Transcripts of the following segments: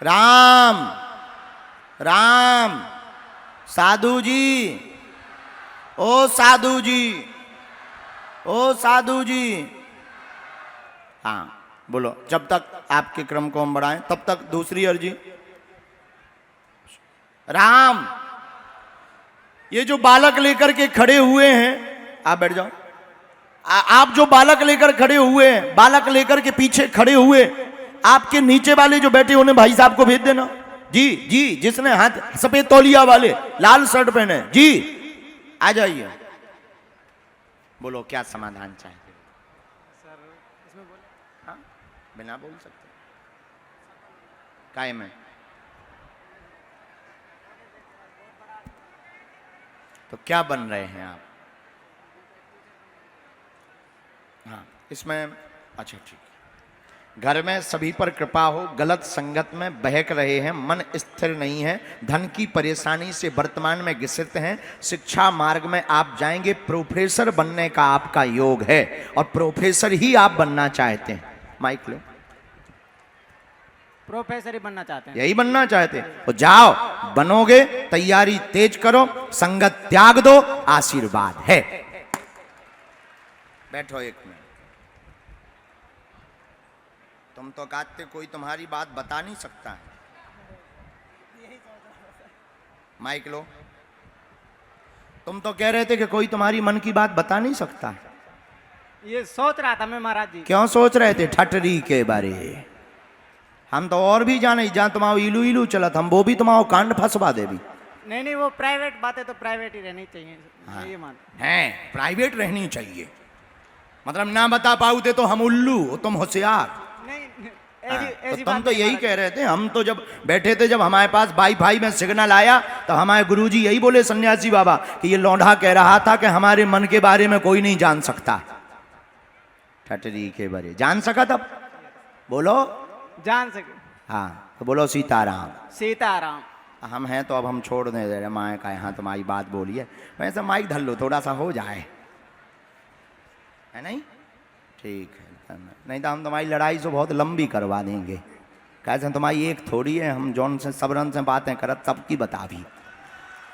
राम राम। साधु जी, ओ साधु जी, ओ साधु जी। हाँ बोलो, जब तक आपके क्रम को हम बढ़ाएं तब तक दूसरी अर्जी। राम, ये जो बालक लेकर के खड़े हुए हैं, आप बैठ जाओ। आप जो बालक लेकर खड़े हुए हैं, बालक लेकर के पीछे खड़े हुए, आपके नीचे वाले जो बैठे उन्हें भाई साहब को भेज देना। जी जी, जिसने हाथ सफेद तौलिया वाले लाल शर्ट पहने, जी आ जाइए। बोलो क्या समाधान चाहते हो? सर इसमें बोले। हाँ, बिना बोल सकते कायम है। तो क्या बन रहे हैं आप? हाँ इसमें, अच्छा ठीक है। घर में सभी पर कृपा हो, गलत संगत में बहक रहे हैं, मन स्थिर नहीं है, धन की परेशानी से वर्तमान में घिसित हैं, शिक्षा मार्ग में आप जाएंगे, प्रोफेसर बनने का आपका योग है और प्रोफेसर ही आप बनना चाहते हैं। माइक लो। प्रोफेसर ही बनना चाहते हैं। यही बनना चाहते हैं तो जाओ, बनोगे, तैयारी तेज करो, संगत त्याग दो, आशीर्वाद है। बैठो एक मिनट। तुम तो कहते कोई तुम्हारी बात बता नहीं सकता है। माइक लो। तुम तो कह रहे थे कि कोई तुम्हारी मन की बात बता नहीं सकता है। ये सोच रहा था मैं महाराज जी। क्यों सोच रहे थे? ठटरी के बारे। हम तो और भी जाने, जहां तुम्हारा इलू इलू चलत, हम वो भी तुम्हारा कांड फंसवा दे भी। नहीं नहीं, वो प्राइवेट बातें तो प्राइवेट ही रहनी चाहिए। हाँ, ये मान हैं प्राइवेट रहनी चाहिए, मतलब ना बता पाऊते तो हम उल्लू, तुम होशियार। नहीं हाँ, ऐसी तो तुम बात तो नहीं यही महाराज। कह रहे थे। हम तो जब बैठे थे, जब हमारे पास वाईफाई में सिग्नल आया, तो हमारे गुरुजी यही बोले, सन्यासी बाबा, कि ये लौंडा कह रहा था कि हमारे मन के बारे में कोई नहीं जान सकता। ठटरी के बारे जान सका तब? बोलो। जान सके। हाँ तो बोलो सीताराम। सीताराम। हम हैं तो अब हम छोड़ दे रहे माए का, यहाँ तुम्हारी बात बोलिए, वैसे माइक धर लो, थोड़ा सा हो जाए, है नहीं? ठीक है, नहीं तो हम तुम्हारी लड़ाई से बहुत लंबी करवा देंगे। कैसे तुम्हारी एक थोड़ी है, हम जौन से सबरन से बातें करत सबकी बता भी।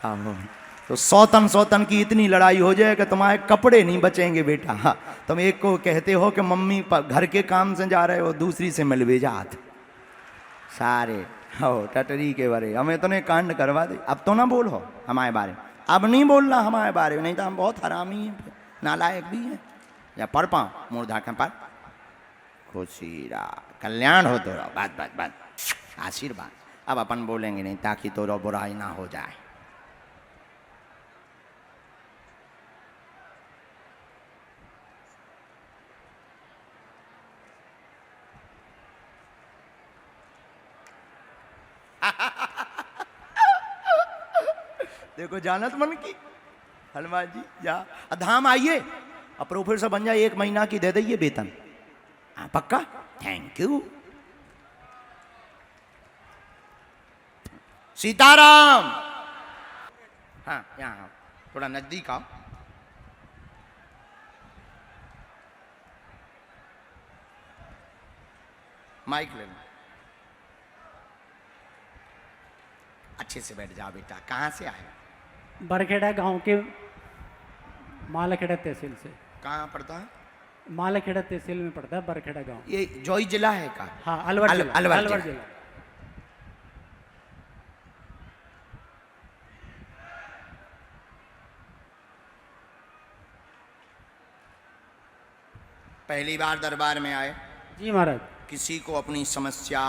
हाँ, तो सौतन की इतनी लड़ाई हो जाए कि तुम्हारे कपड़े नहीं बचेंगे बेटा। हाँ, तुम एक को कहते हो कि मम्मी घर के काम से जा रहे हो, दूसरी से मिल भी जात सारे। हो टटरी के बारे हमें तो नहीं कांड करवा दे। अब तो ना बोलो हमारे बारे में, अब नहीं बोलना हमारे बारे में, नहीं तो हम बहुत हरामी हैं, नालायक भी हैं। या पढ़ पाओ मूर्धा के पर खुशी रहा, कल्याण हो तो रहो, बात बात बात, आशीर्वाद। अब अपन बोलेंगे नहीं ताकि तो रो बुराई ना हो जाए। देखो जानत मन की, हनुमान जी जा धाम आइए, अब प्रोफेसर बन जाए, 1 महीना की दे दीजिए वेतन। हाँ पक्का, थैंक यू। सीताराम। हाँ यहाँ थोड़ा नजदीक आओ। माइक ले लो, अच्छे से बैठ जाओ बेटा। कहाँ से आए? बरखेड़ा गांव के मालखेड़ा तहसील से। कहाँ पड़ता है? मालखेड़ा तहसील में पड़ता है बरखेड़ा गांव। ये जोई जिला है का? हाँ अलवर जिला। अलवर जिला। पहली बार दरबार में आए? जी महाराज। किसी को अपनी समस्या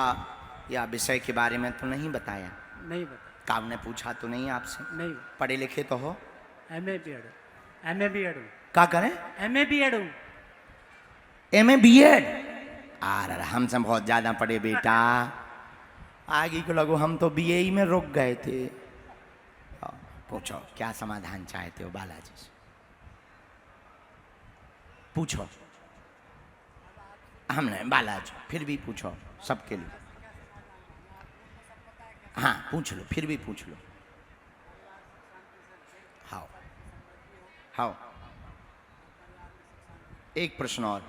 या विषय के बारे में तो नहीं बताया? नहीं बता। काम ने पूछा तो नहीं आपसे? नहीं। पढ़े लिखे तो हो? MA BEd। MA BEd हूँ। क्या करें? MA BEd हूँ। MA BEd? अरे हमसे बहुत ज्यादा पढ़े बेटा, आगे को लगो हम तो BA में रुक गए थे। पूछो क्या समाधान चाहते हो बालाजी से, पूछो। हमने बालाजी फिर भी पूछो सबके लिए। हाँ पूछ लो, फिर भी पूछ लो। हाँ हाँ, एक प्रश्न और।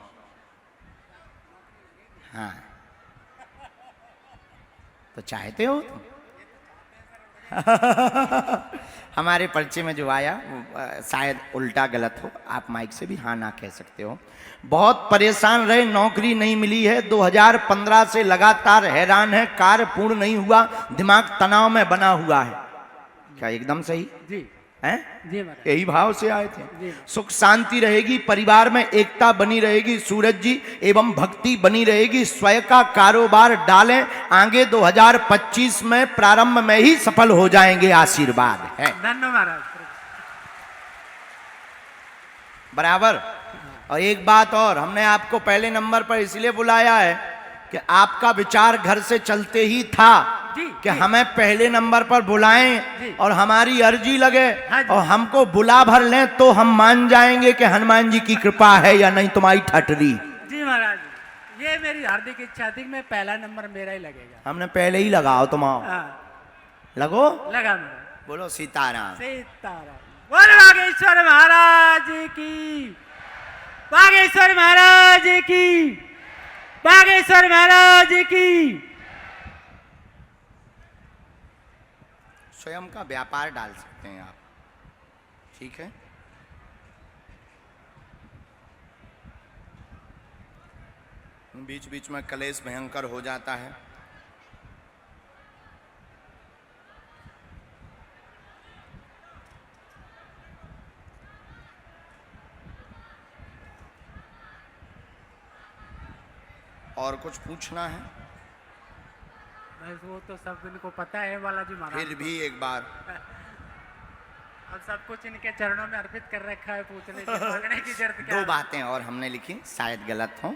हाँ तो चाहते हो तुम? हमारे परिचय में जो आया वो शायद उल्टा गलत हो, आप माइक से भी हाँ ना कह सकते हो। बहुत परेशान रहे, नौकरी नहीं मिली है, 2015 से लगातार हैरान है, कार्य पूर्ण नहीं हुआ, दिमाग तनाव में बना हुआ है। क्या एकदम सही जी हैं? जी महाराज यही भाव से आए थे। जी। सुख शांति रहेगी, परिवार में एकता बनी रहेगी सूरज जी, एवं भक्ति बनी रहेगी। स्वयं का कारोबार डालें, आगे 2025 में प्रारंभ में ही सफल हो जाएंगे, आशीर्वाद है। धन्यवाद महाराज। बराबर। और एक बात और, हमने आपको पहले नंबर पर इसलिए बुलाया है कि आपका विचार घर से चलते ही था जी, कि जी। हमें पहले नंबर पर बुलाएं जी। और हमारी अर्जी लगे हाँ जी। और हमको बुला भर लें तो हम मान जाएंगे कि हनुमान जी की कृपा है या नहीं तुम्हारी ठटरी। जी महाराज, ये मेरी हार्दिक इच्छा थी कि मैं पहला नंबर मेरा ही लगेगा। हमने पहले ही लगाओ, तुम आओ, हाँ, लगो, लगा मेरा। बोलो सीताराम। सीताराम। बोल बागेश्वर महाराज की, बागेश्वर महाराज की, बागेश्वर महाराज की। स्वयं का व्यापार डाल सकते हैं आप, ठीक है। बीच बीच में कलेश भयंकर हो जाता है। और कुछ पूछना है? बस वो तो सब इनको पता है वाला जी महाराज। फिर भी एक बार अब सब कुछ इनके चरणों में अर्पित कर रखा है, पूछने की मांगने की जरूरत क्या दो है? बातें और हमने लिखी, शायद गलत हो।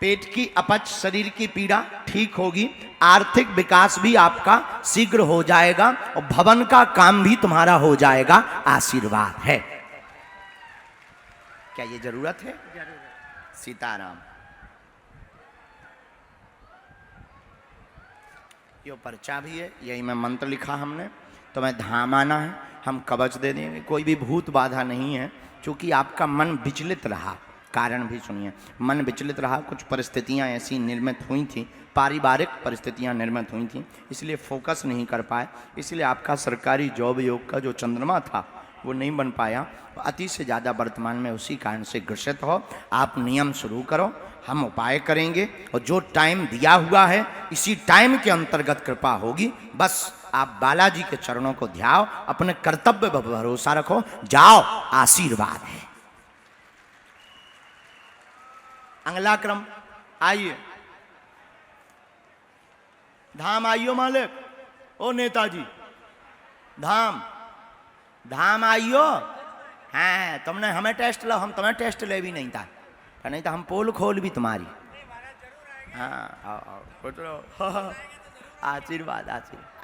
पेट की अपच, शरीर की पीड़ा ठीक होगी, आर्थिक विकास भी आपका शीघ्र हो जाएगा और भवन का काम भी तुम्हारा हो जाएगा, आशीर्वाद है। क्या ये जरूरत है? जरूर है। सीताराम। यो पर्चा भी है, यही में मंत्र लिखा हमने। तुम्हें धाम आना है, हम कवच दे देंगे, कोई भी भूत बाधा नहीं है। क्योंकि आपका मन विचलित रहा, कारण भी सुनिए, मन विचलित रहा, कुछ परिस्थितियां ऐसी निर्मित हुई थी, पारिवारिक परिस्थितियां निर्मित हुई थी, इसलिए फोकस नहीं कर पाए, इसलिए आपका सरकारी जॉब योग का जो चंद्रमा था वो नहीं बन पाया। अति से ज़्यादा वर्तमान में उसी कारण से ग्रसित हो। आप नियम शुरू करो, हम उपाय करेंगे और जो टाइम दिया हुआ है इसी टाइम के अंतर्गत कृपा होगी। बस आप बालाजी के चरणों को ध्याओ, अपने कर्तव्य पर भरोसा रखो, जाओ, आशीर्वाद है। अगला क्रम आइए, धाम आइयो मालिक, ओ नेताजी, धाम धाम आइयो। हाँ, तुमने हमें टेस्ट लो, हम तुम्हें टेस्ट ले भी नहीं था, नहीं तो हम पोल खोल भी तुम्हारी। हाँ, आओ आओ, आशीर्वाद आशीर्वाद।